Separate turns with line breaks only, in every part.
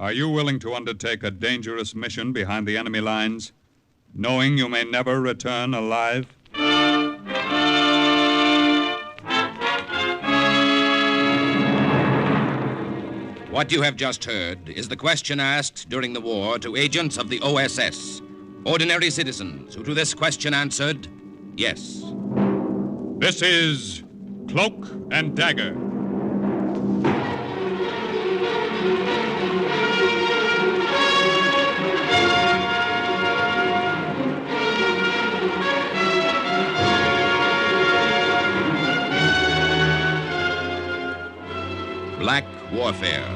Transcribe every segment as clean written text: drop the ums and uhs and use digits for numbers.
Are you willing to undertake a dangerous mission behind the enemy lines, knowing you may never return alive?
What you have just heard is the question asked during the war to agents of the OSS, ordinary citizens who to this question answered, yes.
This is Cloak and Dagger.
Black warfare,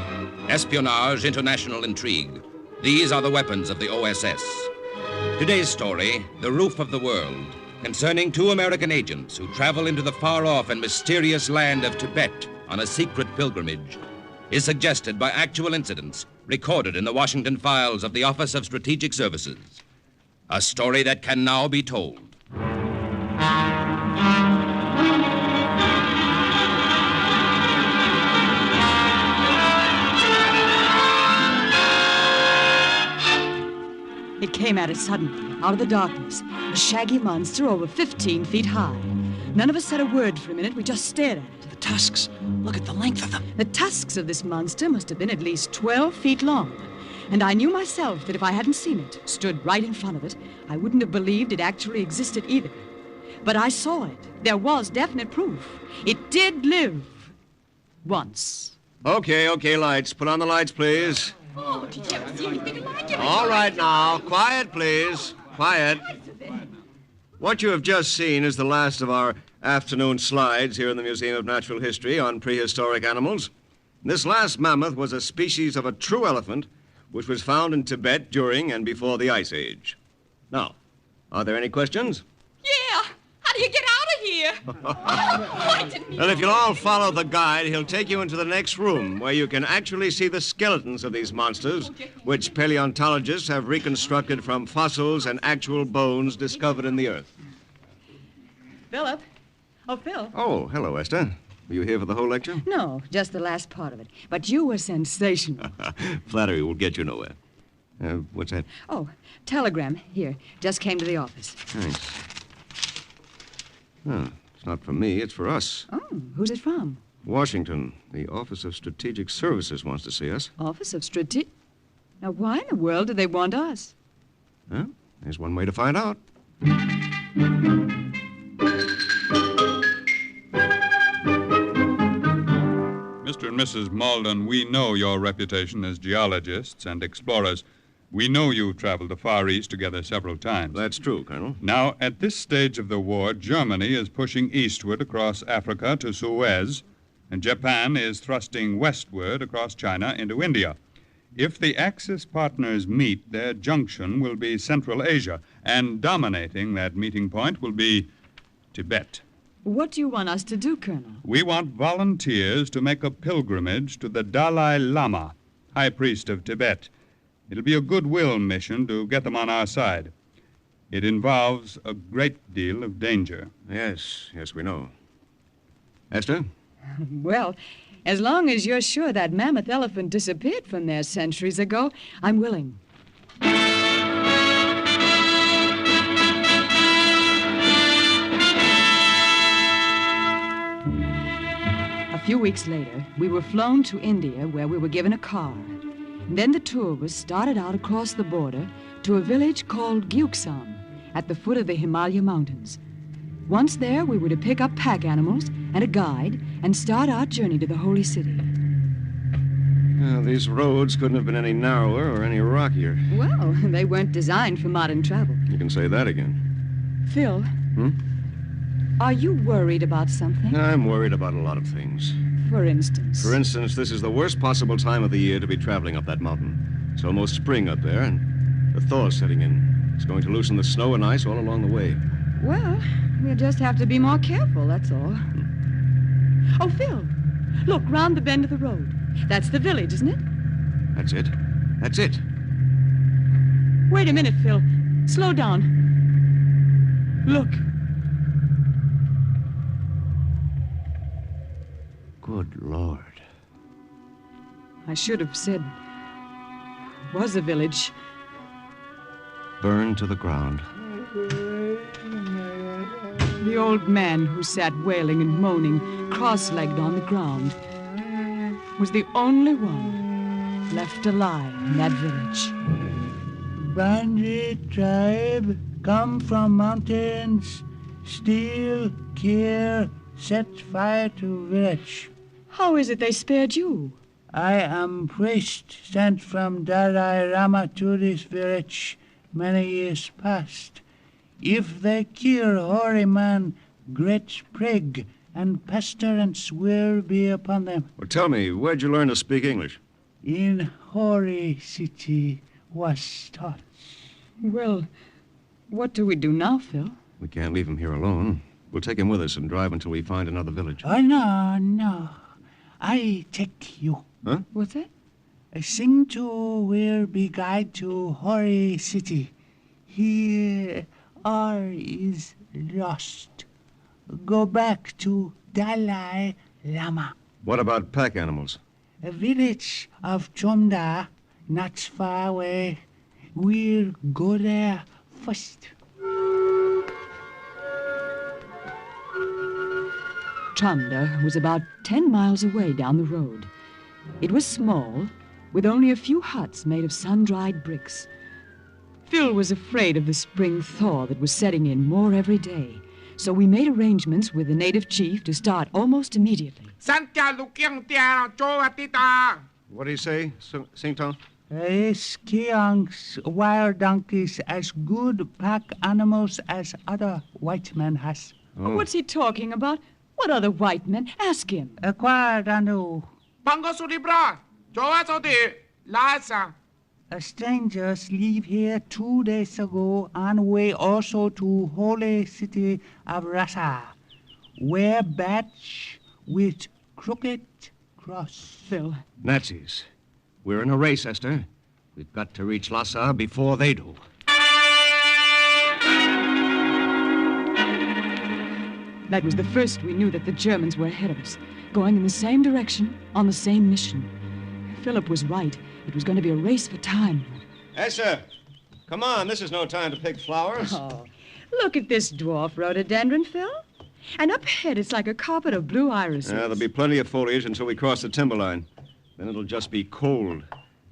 espionage, international intrigue. These are the weapons of the OSS. Today's story, The Roof of the World, concerning two American agents who travel into the far-off and mysterious land of Tibet on a secret pilgrimage, is suggested by actual incidents recorded in the Washington files of the Office of Strategic Services. A story that can now be told.
It came at us suddenly, out of the darkness, a shaggy monster over 15 feet high. None of us said a word for a minute. We just stared at it.
The tusks. Look at the length of them.
The tusks of this monster must have been at least 12 feet long. And I knew myself that if I hadn't seen it, stood right in front of it, I wouldn't have believed it actually existed either. But I saw it. There was definite proof. It did live. Once.
Okay, lights. Put on the lights, please.
Oh, did you ever see anything like it?
All right now. Quiet, please. Quiet. What you have just seen is the last of our afternoon slides here in the Museum of Natural History on prehistoric animals. This last mammoth was a species of a true elephant which was found in Tibet during and before the Ice Age. Now, are there any questions?
Yeah. How do you get out of here? I didn't mean
Well, if you'll all follow the guide, he'll take you into the next room where you can actually see the skeletons of these monsters, which paleontologists have reconstructed from fossils and actual bones discovered in the earth.
Philip. Oh, Phil.
Oh, hello, Esther. Were you here for the whole lecture?
No, just the last part of it. But you were sensational.
Flattery will get you nowhere. What's that?
Oh, telegram. Here. Just came to the office.
Thanks. Oh, it's not for me, it's for us.
Oh, who's it from?
Washington. The Office of Strategic Services wants to see us.
Office of Strategic... Now, why in the world do they want us?
Huh? There's one way to find out.
Mr. and Mrs. Malden, we know your reputation as geologists and explorers. We know you've traveled the Far East together several times.
That's true, Colonel.
Now, at this stage of the war, Germany is pushing eastward across Africa to Suez, and Japan is thrusting westward across China into India. If the Axis partners meet, their junction will be Central Asia, and dominating that meeting point will be Tibet.
What do you want us to do, Colonel?
We want volunteers to make a pilgrimage to the Dalai Lama, High Priest of Tibet. It'll be a goodwill mission to get them on our side. It involves a great deal of danger.
Yes, we know. Esther?
Well, as long as you're sure that mammoth elephant disappeared from there centuries ago, I'm willing. A few weeks later, we were flown to India, where we were given a car. And then the tour was started out across the border to a village called Gyuksam at the foot of the Himalaya Mountains. Once there, we were to pick up pack animals and a guide and start our journey to the Holy City.
These roads couldn't have been any narrower or any rockier.
Well, they weren't designed for modern travel.
You can say that again.
Phil, are you worried about something?
I'm worried about a lot of things.
For instance?
For instance, this is the worst possible time of the year to be traveling up that mountain. It's almost spring up there, and the thaw's setting in. It's going to loosen the snow and ice all along the way.
Well, we'll just have to be more careful, that's all. Oh, Phil, look, round the bend of the road. That's the village, isn't it?
That's it. That's it.
Wait a minute, Phil. Slow down. Look.
Good Lord.
I should have said was a village.
Burned to the ground.
The old man who sat wailing and moaning, cross-legged on the ground, was the only one left alive in that village.
Bandit tribe, come from mountains, steal, kill, set fire to village.
How is it they spared you?
I am priest sent from Dalai Lama to this village many years past. If they kill holy man, great plague and pestilence will be upon them.
Well, tell me, where'd you learn to speak English?
In holy city was taught.
Well, what do we do now, Phil?
We can't leave him here alone. We'll take him with us and drive until we find another village.
Oh, no. I take you.
Huh?
What's that?
Sing to will be guide to holy city. Here all is lost. Go back to Dalai Lama.
What about pack animals?
A village of Chomda, not far away. We'll go there first.
Chanda was about 10 miles away down the road. It was small, with only a few huts made of sun-dried bricks. Phil was afraid of the spring thaw that was setting in more every day, so we made arrangements with the native chief to start almost immediately.
What do you say, Singtong?
Skiangs, wild donkeys, as good pack animals as other white men has.
Oh.
What's he talking about? What other white men? Ask him.
Guardano. Strangers leave here 2 days ago on way also to holy city of Rasa. Wear badge with crooked cross.
Phil.
Nazis. We're in a race, Esther. We've got to reach Lhasa before they do.
That was the first we knew that the Germans were ahead of us, going in the same direction, on the same mission. Philip was right. It was going to be a race for time.
Esther, come on. This is no time to pick flowers.
Oh, look at this dwarf rhododendron, Phil. And up ahead, it's like a carpet of blue irises.
There'll be plenty of foliage until we cross the timberline. Then it'll just be cold.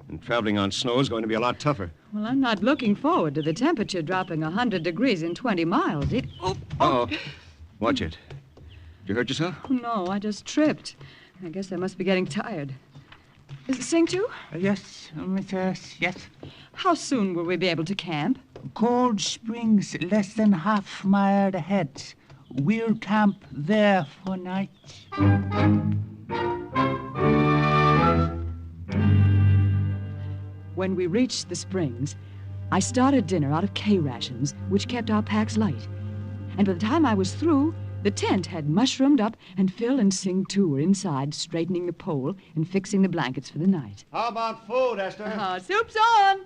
And traveling on snow is going to be a lot tougher.
Well, I'm not looking forward to the temperature dropping 100 degrees in 20 miles.
Uh-oh. Watch it. Did you hurt yourself?
No, I just tripped. I guess I must be getting tired. Sing too?
Yes, Mrs. Yes.
How soon will we be able to camp?
Cold Springs, less than half mile ahead. We'll camp there for night.
When we reached the springs, I started dinner out of K rations, which kept our packs light. And by the time I was through, the tent had mushroomed up, and Phil and Sing too were inside, straightening the pole and fixing the blankets for the night.
How about food, Esther?
Soup's on!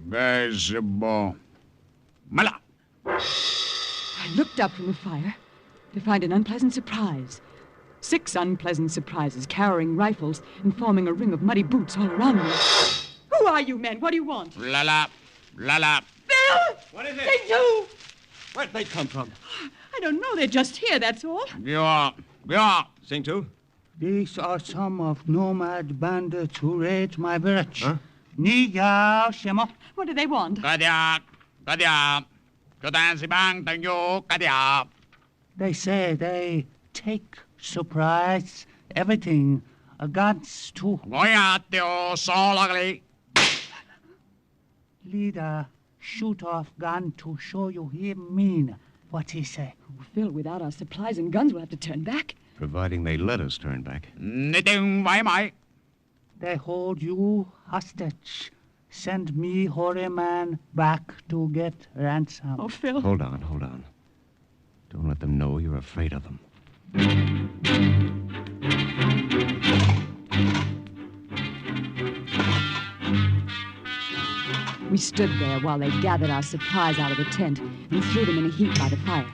Very bon. Mala.
I looked up from the fire to find an unpleasant surprise. 6 unpleasant surprises, carrying rifles and forming a ring of muddy boots all around me. Who are you men? What do you want?
La.
Phil!
What is it?
Sing too!
Where'd they come from?
I don't know. They're just here, that's all.
Yeah.
Sing to?
These are some of nomad bandits who raid my village.
Huh?
What do they want?
They say they take surprise, everything, guns too. Leader, shoot off gun to show you he mean what he say.
Oh, Phil, without our supplies and guns, we'll have to turn back.
Providing they let us turn back.
They hold you hostage. Send me, holy man, back to get ransom.
Oh, Phil.
Hold on. Don't let them know you're afraid of them.
We stood there while they gathered our supplies out of the tent and threw them in a heap by the fire.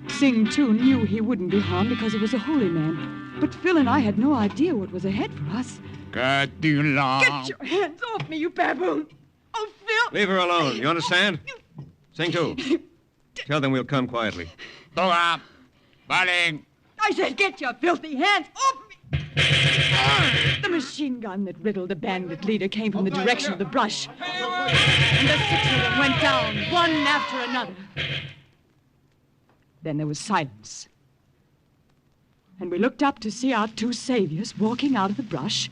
Sing, too, knew he wouldn't be harmed because he was a holy man. But Phil and I had no idea what was ahead for us.
Get your hands off me, you baboon. Oh, Phil.
Leave her alone. You understand? Sing two. Tell them we'll come quietly.
I said get your filthy hands off me. The machine gun that riddled the bandit leader came from the direction of the brush. And the 6 of them went down, one after another. Then there was silence. And we looked up to see our 2 saviors walking out of the brush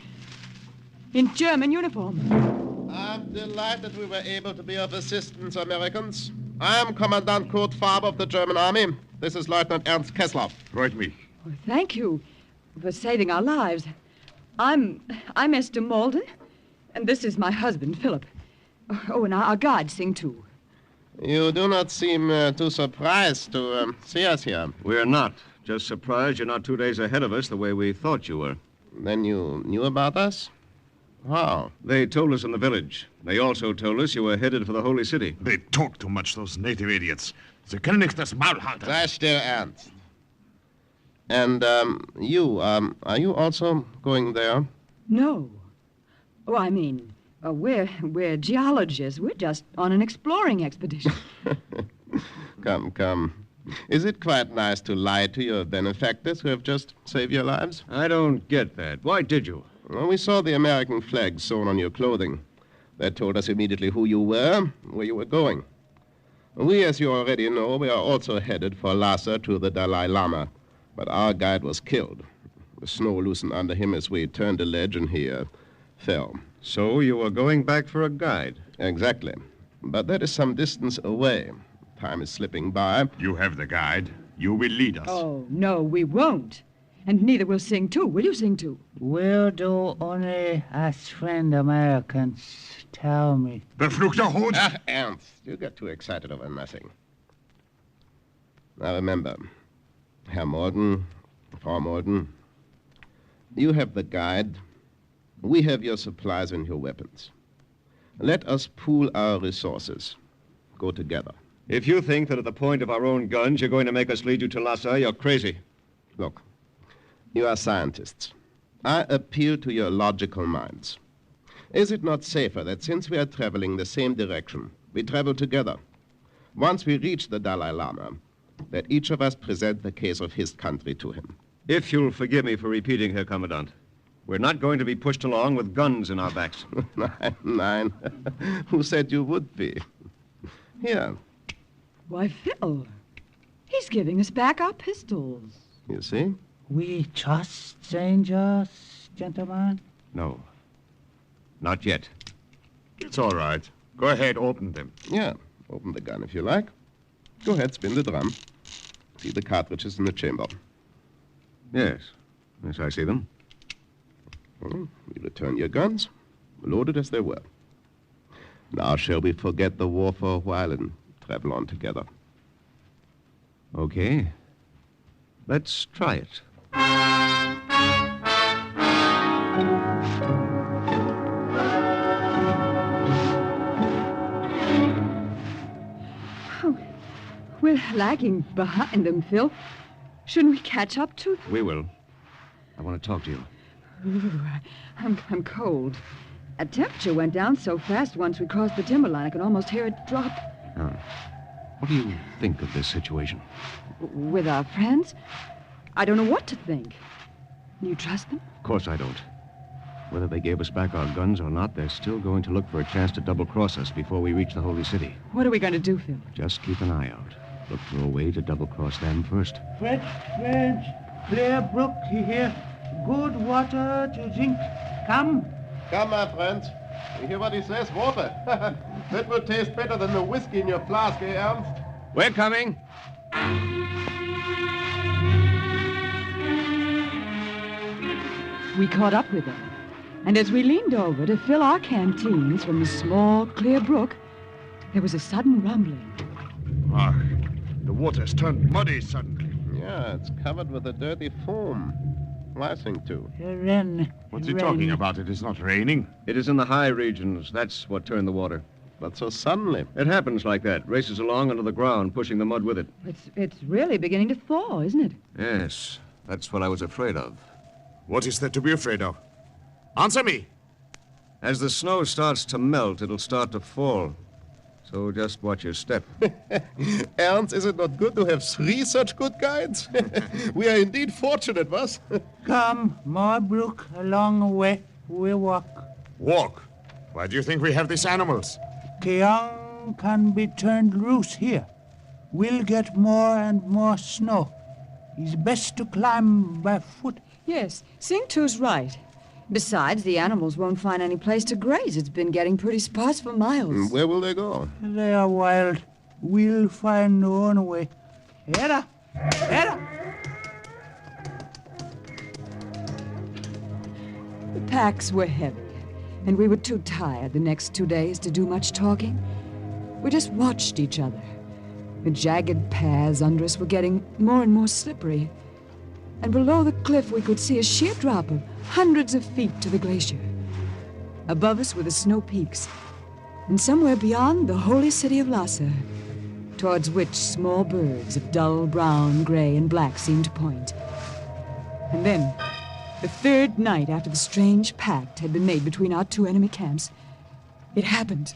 in German uniform.
I'm delighted we were able to be of assistance, Americans. I am Commandant Kurt Faber of the German Army. This is Lieutenant Ernst Kessler.
Freut mich.
Well, thank you for saving our lives. I'm Esther Malden, and this is my husband, Philip. Oh, and our guide, Sing too.
You do not seem too surprised to see us here.
We're not. Just surprised you're not 2 days ahead of us the way we thought you were.
Then you knew about us? How?
They told us in the village. They also told us you were headed for the Holy City.
They talk too much, those native idiots. Sie können nicht das Maul halten.
Sei still, Ernst. And you, are you also going there?
No. Oh, I mean, we're geologists. We're just on an exploring expedition.
Come. Is it quite nice to lie to your benefactors who have just saved your lives?
I don't get that. Why did you?
Well, we saw the American flag sewn on your clothing. That told us immediately who you were, where you were going. We, as you already know, we are also headed for Lhasa to the Dalai Lama. But our guide was killed. The snow loosened under him as we turned the ledge, and he fell.
So you were going back for a guide?
Exactly. But that is some distance away. Time is slipping by.
You have the guide. You will lead us.
Oh, no, we won't. And neither will Sing too. Will you, Sing too?
We'll do only as friend Americans tell me.
Verfluchter Hund!
Ah, Ernst, you get too excited over nothing. Now remember, Herr Malden, Frau Malden, you have the guide. We have your supplies and your weapons. Let us pool our resources. Go together.
If you think that at the point of our own guns you're going to make us lead you to Lhasa, you're crazy.
Look, you are scientists. I appeal to your logical minds. Is it not safer that since we are traveling the same direction, we travel together? Once we reach the Dalai Lama, that each of us present the case of his country to him.
If you'll forgive me for repeating, Herr Commandant, we're not going to be pushed along with guns in our backs.
Nein. Who said you would be? Here.
Why, Phil, he's giving us back our pistols.
You see?
We trust strangers, gentlemen?
No. Not yet.
It's all right. Go ahead, open them.
Yeah. Open the gun if you like. Go ahead, spin the drum. See the cartridges in the chamber.
Yes. Yes, I see them.
Well, we return your guns, loaded as they were. Now shall we forget the war for a while and travel on together?
Okay. Let's try it.
Oh, we're lagging behind them, Phil. Shouldn't we catch up to them?
We will. I want to talk to you.
Ooh, I'm cold. Our temperature went down so fast once we crossed the timberline, I could almost hear it drop.
What do you think of this situation?
With our friends? I don't know what to think. You trust them?
Of course I don't. Whether they gave us back our guns or not, they're still going to look for a chance to double-cross us before we reach the Holy City.
What are we going to do, Phil?
Just keep an eye out. Look for a way to double-cross them first.
Friends, clear brook here. Good water to drink. Come.
Come, my friends. You hear what he says? Water. That will taste better than the whiskey in your flask, eh, Ernst?
We're coming.
We caught up with them. And as we leaned over to fill our canteens from the small, clear brook, there was a sudden rumbling.
Ah, the water's turned muddy suddenly.
Yeah, it's covered with a dirty foam. I think too.
Rain.
What's he talking about? It is not raining.
It is in the high regions. That's what turned the water.
But so suddenly.
It happens like that. Races along under the ground, pushing the mud with it.
It's really beginning to thaw, isn't it?
Yes, that's what I was afraid of.
What is there to be afraid of? Answer me.
As the snow starts to melt, it'll start to fall. So just watch your step.
Ernst, is it not good to have 3 such good guides? We are indeed fortunate, was?
Come, Marbrook, along the way. We walk.
Walk. Why do you think we have these animals?
Keong can be turned loose here. We'll get more and more snow. It's best to climb by foot.
Yes, Sing Tu's right. Besides, the animals won't find any place to graze. It's been getting pretty sparse for miles.
Where will they go?
They are wild. We'll find our own way. Hera! Hera!
The packs were heavy, and we were too tired the next 2 days to do much talking. We just watched each other. The jagged paths under us were getting more and more slippery. And below the cliff we could see a sheer drop of hundreds of feet to the glacier. Above us were the snow peaks, and somewhere beyond the holy city of Lhasa, towards which small birds of dull brown, gray, and black seemed to point. And then, the 3rd night after the strange pact had been made between our 2 enemy camps, it happened.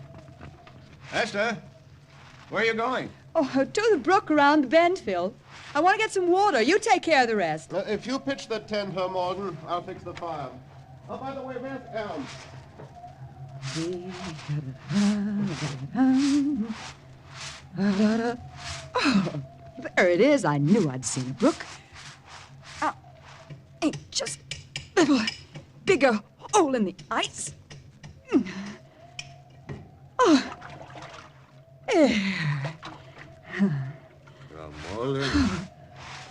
Esther, where are you going?
Oh, to the brook around the bend, Phil. I want to get some water. You take care of the rest.
If you pitch the tent, Herr Morgan, I'll fix the fire. Oh, by the way, where's Ernst?
Oh, there it is. I knew I'd seen a brook. Ain't just a little bigger hole in the ice. Oh. There.
Well, Morgan,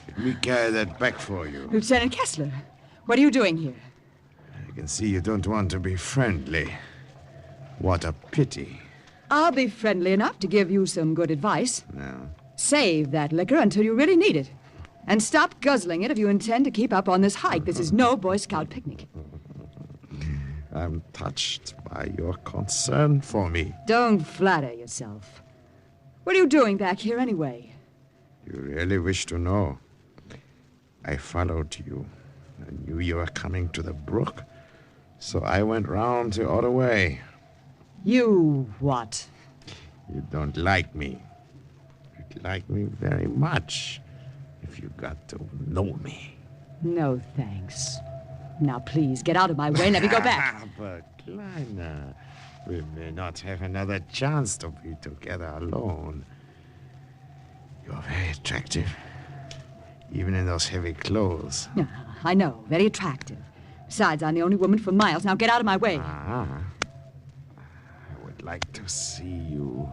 let me carry that back for you.
Lieutenant Kessler, what are you doing here?
I can see you don't want to be friendly. What a pity.
I'll be friendly enough to give you some good advice.
No.
Save that liquor until you really need it. And stop guzzling it if you intend to keep up on this hike. This is no Boy Scout picnic.
I'm touched by your concern for me.
Don't flatter yourself. What are you doing back here anyway?
You really wish to know? I followed you. I knew you were coming to the brook, so I went round the other way.
You what?
You don't like me. You'd like me very much if you got to know me.
No, thanks. Now, please, get out of my way and let me go back.
But, Kleiner, we may not have another chance to be together alone. You're very attractive, even in those heavy clothes.
Yeah, I know, very attractive. Besides, I'm the only woman for miles. Now, get out of my way.
I would like to see you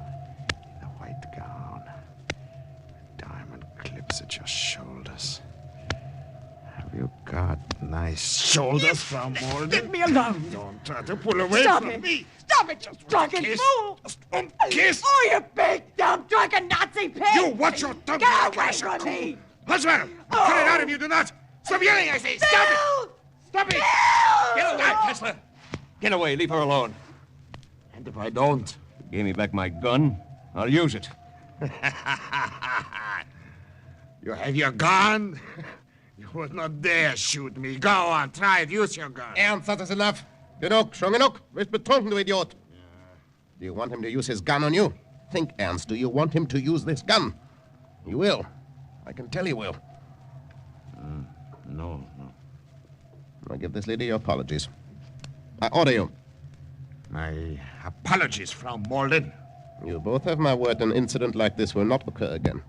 in a white gown, diamond clips at your shoulders. Have you got nice shoulders, Frau Molden?
Leave me alone.
Don't try to pull away
Stop
from
it.
me.
Stop it, you drunken
kiss.
fool.
Just one kiss.
Oh, you big, dumb, drunken Nazi pig.
You watch your tongue.
Get away from me.
What's the matter? Cut it out if you do not. Stop yelling, I say. Stop it. Stop it.
Get away, Kessler! Get away, leave her alone.
And if I don't?
You gave me back my gun, I'll use it.
You have your gun? You would not dare shoot me. Go on, try it. Use your gun.
Ernst, that is enough. Genug, schon genug. Bist betrunken, du Idiot. Do you want him to use his gun on you? Think, Ernst, do you want him to use this gun? He will. I can tell he will.
No.
I give this lady your apologies. I order you.
My apologies, Frau Molden.
You both have my word an incident like this will not occur again.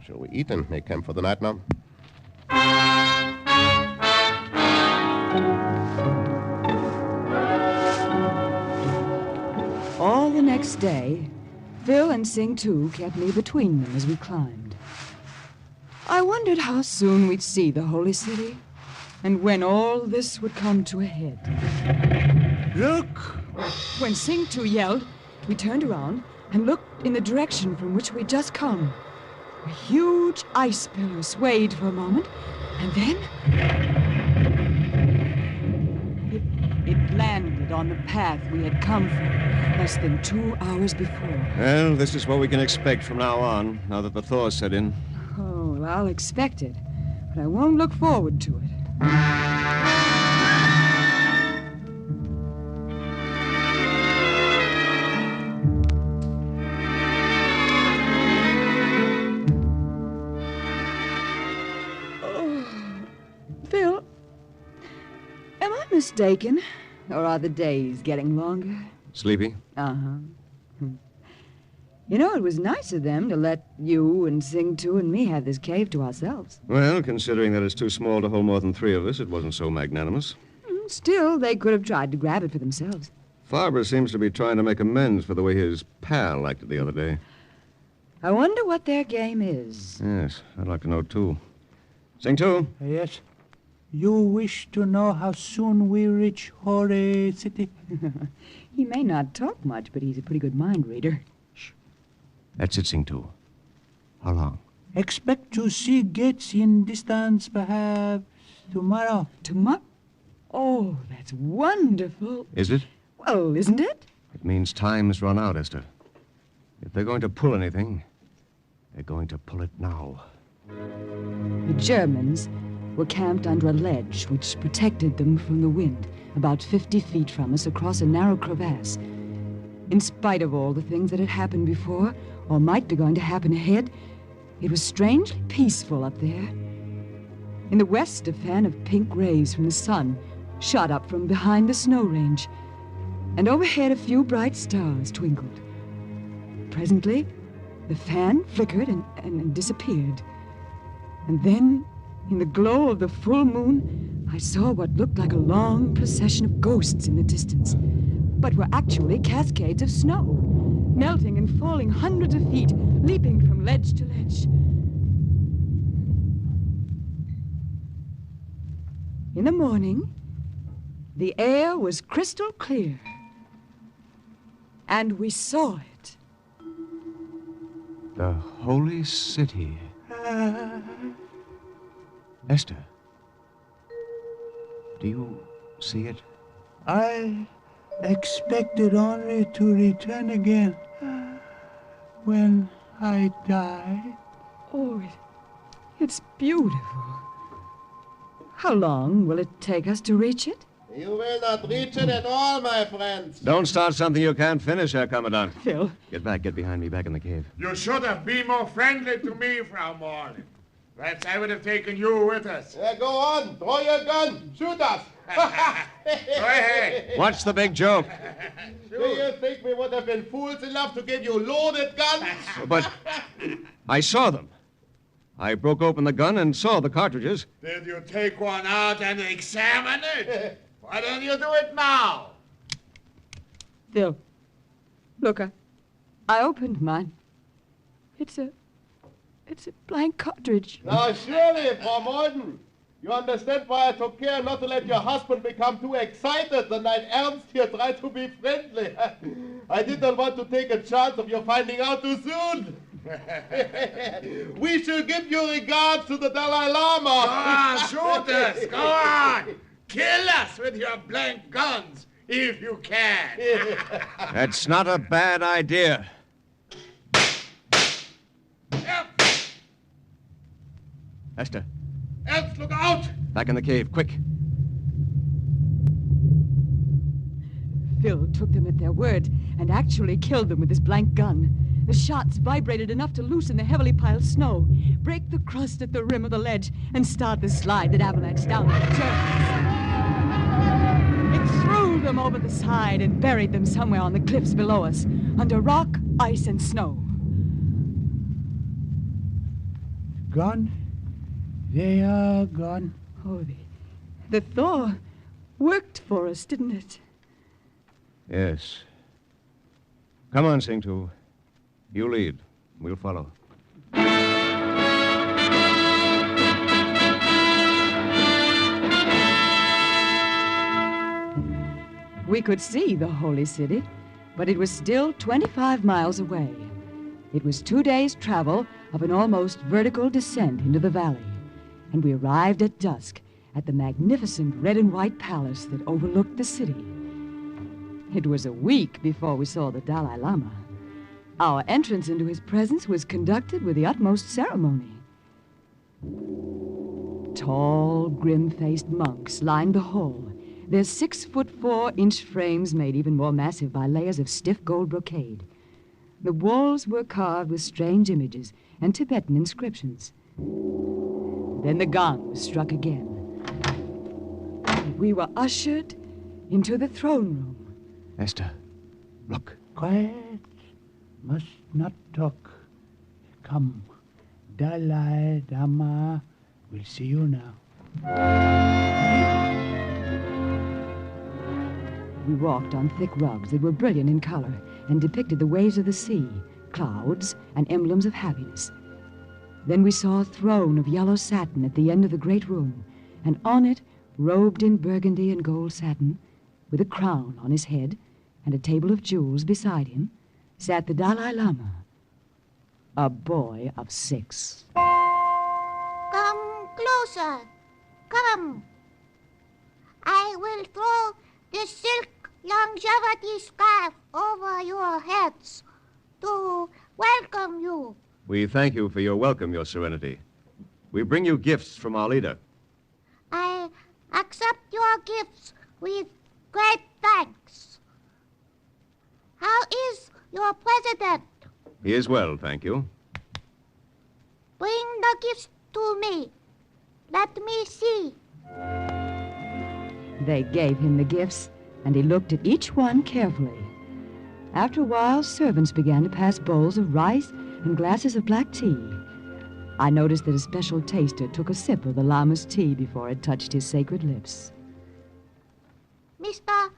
Shall we eat and make camp for the night now?
All the next day, Phil and Sing Tu kept me between them as we climbed. I wondered how soon we'd see the holy city, and when all this would come to a head.
Look!
When Sing Tu yelled, we turned around and looked in the direction from which we'd just come. A huge ice pillar swayed for a moment, and then it landed on the path we had come from less than 2 hours before.
Well, this is what we can expect from now on, now that the thaw's set in.
Oh, well, I'll expect it, but I won't look forward to it. mistaken? Or are the days getting longer?
Sleepy?
Uh-huh. You know, it was nice of them to let you and Sing Tu and me have this cave to ourselves.
Well, considering that it's too small to hold more than 3 of us, it wasn't so magnanimous.
Still, they could have tried to grab it for themselves.
Farber seems to be trying to make amends for the way his pal liked it the other day.
I wonder what their game is.
Yes, I'd like to know, too. Sing Tu?
Yes. You wish to know how soon we reach Holy City?
He may not talk much, but he's a pretty good mind reader.
That's it, Sing Tu. How long?
Expect to see gates in distance perhaps tomorrow.
Tomorrow? Oh, that's wonderful.
Is it?
Well, isn't it?
It means time's run out, Esther. If they're going to pull anything, they're going to pull it now.
The Germans were camped under a ledge which protected them from the wind, about 50 feet from us across a narrow crevasse. In spite of all the things that had happened before, or might be going to happen ahead, it was strangely peaceful up there. In the west, a fan of pink rays from the sun shot up from behind the snow range, and overhead a few bright stars twinkled. Presently, the fan flickered and disappeared. And then, in the glow of the full moon, I saw what looked like a long procession of ghosts in the distance, but were actually cascades of snow, melting and falling hundreds of feet, leaping from ledge to ledge. In the morning, the air was crystal clear, and we saw it.
The Holy City. Esther, do you see it?
I expected only to return again when I die.
Oh, it's beautiful. How long will it take us to reach it?
You will not reach it at all, my friends.
Don't start something you can't finish, Herr Commandant.
Phil.
Get behind me, back in the cave.
You should have been more friendly to me, Frau Morlin. Perhaps I would have taken you with us.
Go on, draw your gun, shoot us.
Go ahead.
What's the big joke?
Do you think we would have been fools enough to give you loaded guns?
But I saw them. I broke open the gun and saw the cartridges.
Did you take one out and examine it? Why don't you do it now?
Phil, look, I opened mine. It's a blank cartridge.
Now, surely, Frau Morgan, you understand why I took care not to let your husband become too excited the night Ernst here tried to be friendly. I did not want to take a chance of you finding out too soon. We shall give your regards to the Dalai Lama.
Go on, shoot us. Go on. Kill us with your blank guns, if you can.
That's not a bad idea. Esther.
Ernst, look out!
Back in the cave, quick.
Phil took them at their word and actually killed them with his blank gun. The shots vibrated enough to loosen the heavily piled snow, break the crust at the rim of the ledge, and start the slide that avalanched down at the Germans. It threw them over the side and buried them somewhere on the cliffs below us, under rock, ice, and snow.
Gone? They are gone.
Oh, the thaw worked for us, didn't it?
Yes. Come on, Sing Tu. You lead. We'll follow.
We could see the Holy City, but it was still 25 miles away. It was 2 days' travel of an almost vertical descent into the valley, and we arrived at dusk at the magnificent red and white palace that overlooked the city. It was a week before we saw the Dalai Lama. Our entrance into his presence was conducted with the utmost ceremony. Tall, grim-faced monks lined the hall, their 6'4" frames made even more massive by layers of stiff gold brocade. The walls were carved with strange images and Tibetan inscriptions. Then the gong was struck again. We were ushered into the throne room.
Esther, look.
Quiet. Must not talk. Come. Dalai Lama will see you now.
We walked on thick rugs that were brilliant in color and depicted the waves of the sea, clouds, and emblems of happiness. Then we saw a throne of yellow satin at the end of the great room, and on it, robed in burgundy and gold satin, with a crown on his head and a table of jewels beside him, sat the Dalai Lama, a boy of 6.
Come closer. Come. I will throw the silk longevity scarf over your heads to welcome you.
We thank you for your welcome, Your Serenity. We bring you gifts from our leader.
I accept your gifts with great thanks. How is your president?
He is well, thank you.
Bring the gifts to me. Let me see.
They gave him the gifts, and he looked at each one carefully. After a while, servants began to pass bowls of rice and glasses of black tea. I noticed that a special taster took a sip of the Lama's tea before it touched his sacred lips.
Mr.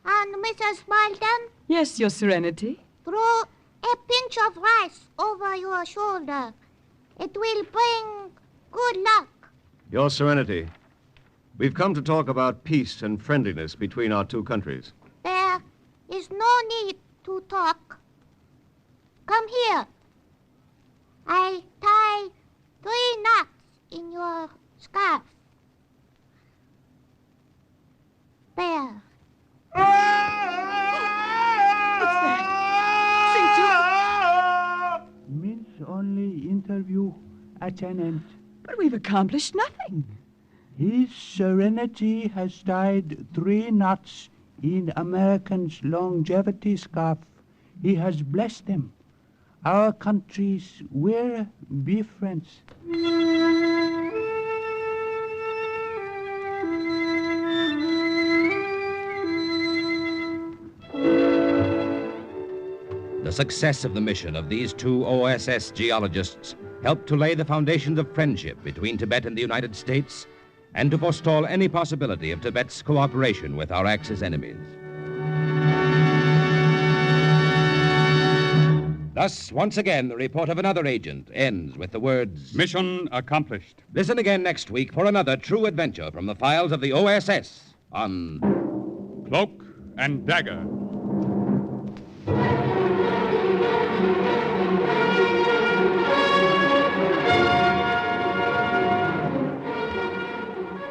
and Mrs. Malden,
Yes, Your Serenity.
throw a pinch of rice over your shoulder. It will bring good luck.
Your Serenity, we've come to talk about peace and friendliness between our two countries.
There is no need to talk. Come here. I tie 3 knots in your scarf. There.
Means only interview at an end.
But we've accomplished nothing.
His Serenity has tied 3 knots in American's longevity scarf. He has blessed them. Our countries will be friends.
The success of the mission of these 2 OSS geologists helped to lay the foundations of friendship between Tibet and the United States and to forestall any possibility of Tibet's cooperation with our Axis enemies. Thus, once again, the report of another agent ends with the words,
Mission accomplished.
Listen again next week for another true adventure from the files of the OSS on
Cloak and Dagger.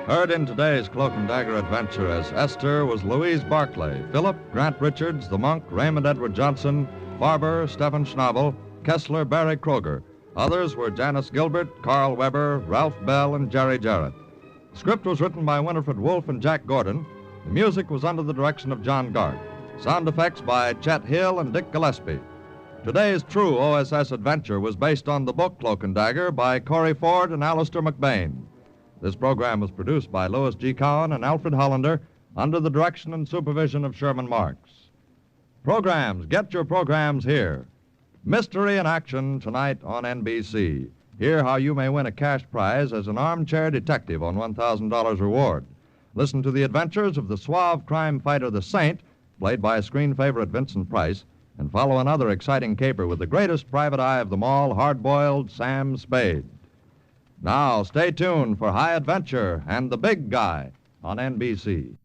Heard in today's Cloak and Dagger adventure as Esther was Louise Barclay, Philip, Grant Richards, the monk, Raymond Edward Johnson, Farber, Stephen Schnabel, Kessler, Barry Kroger. Others were Janice Gilbert, Carl Weber, Ralph Bell, and Jerry Jarrett. The script was written by Winifred Wolfe and Jack Gordon. The music was under the direction of John Gart. Sound effects by Chet Hill and Dick Gillespie. Today's true OSS adventure was based on the book Cloak and Dagger by Corey Ford and Alistair McBain. This program was produced by Louis G. Cowan and Alfred Hollander under the direction and supervision of Sherman Marks. Programs, get your programs here. Mystery in Action tonight on NBC. Hear how you may win a cash prize as an armchair detective on $1,000 reward. Listen to the adventures of the suave crime fighter, the Saint, played by screen favorite Vincent Price, and follow another exciting caper with the greatest private eye of them all, hard-boiled Sam Spade. Now, stay tuned for High Adventure and the Big Guy on NBC.